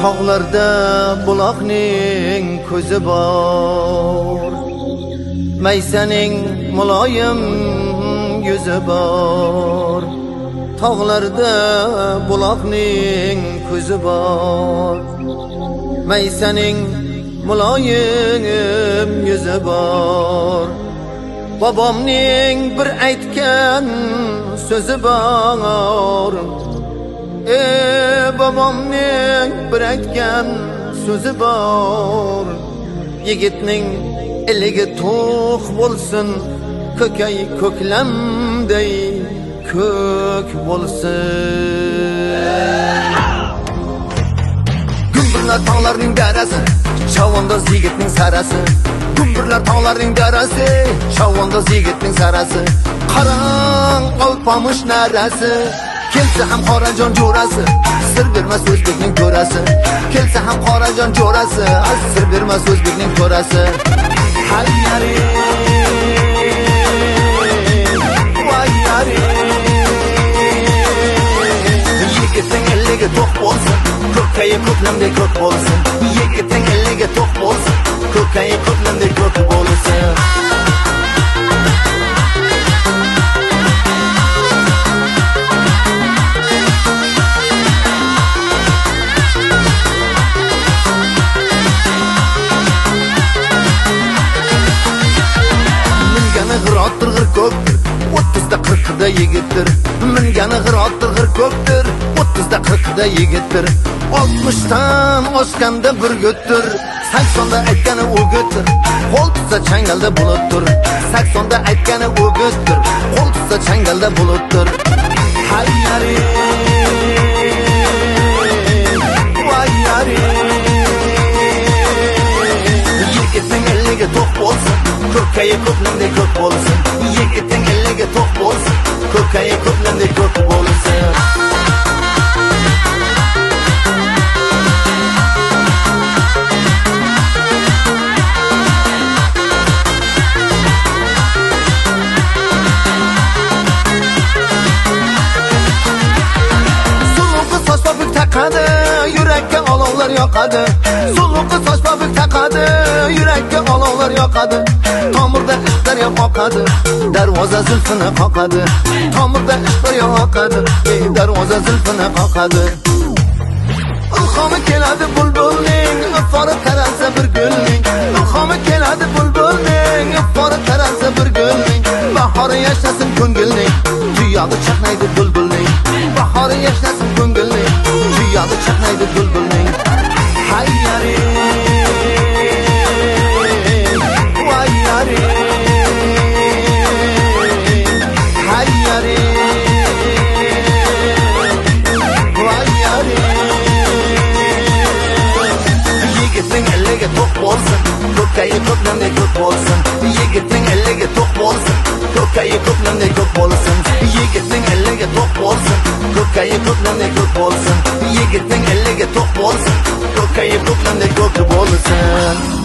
Tog'larda buloqning ko'zi bor, maysaning muloyim yuzi bor. Tog'larda buloqning ko'zi bor, maysaning muloyim yuzi bor. Bobomning bir aytgan so'zi bor, bobomning bir aytgan so'zi bor. Yigitning eligi to'q bo'lsin, ko'kay ko'klamday ko'k bo'lsin. Gumburlar tog'larning darasi, chavandoz yigitning sarasi. Gumburlar tog'larning darasi, chavandoz yigitning sarasi. Qarang olpamush narasi, kelsa ham qorajon jo'rasi, sir bermas o'zbekning ko'rasi. Kelsa ham qorajon jo'rasi, sir bermas o'zbekning ko'rasi. Hay yari, voy yari. Yigitning elliga to'q bo'lsin, ko'kayi ko'klamdek ko'k bo'lsin. Yigitning elliga to'q bo'lsin, ko'kayi ko'klamdek ko'k bo'lsin. Ko'pdir, 30da 40da yigitdir. Mingani g'irotdir g'ir ko'pdir, 30da 40da yigitdir. 60dan oshganda bir gutdir, 80da aytgani o'gitdir. Qo'l tutsa changalda bulutdir, 80da aytgani o'gitdir. Qo'l tutsa changalda bulutdir. Hay yari, voy yari. Yigitning elliga to'q bo'lsin, ko'kayi ko'klamdek ko'k bo'lsin. Yigitning elliga to'q bo'lsin, ko'kayi ko'klamdek ko'k bo'lsin. Suluqi soch popuk taqadi, yurakka olovlar yoqadi. Suluqi soch popuk taqadi, yurakka olovlar yoqadi. Tomirda ishlar yoqadi, darvoza zulfini qoqadi. Tomirda ishlar yoqadi, darvoza zulfini qoqadi. Ilhomi keladi bulbulning, ifori taransa bir gulning. Ilhomi keladi bulbulning, ifori taransa bir gulning. Bahori yashasin ko'ngilning, tuyog'i chaqnaydi bulbulning. Bahori yashasin ko'ngilning, tuyog'i chaqnaydi bulbulning. Hay yari, voy yari. Hay yari, voy yari. Yigitning elliga to'q bo'lsin, ko'kayi ko'klamdek ko'k bo'lsin. Yigitning elliga to'q bo'lsin, ko'kayi ko'klamdek ko'k bo'lsin. Yigitning elliga to'q bo'lsin, ko'kayi ko'klamdek ko'k bo'lsin. Yigitning elliga to'q bo'lsin, ko'kayi ko'klamdek ko'k bo'lsin.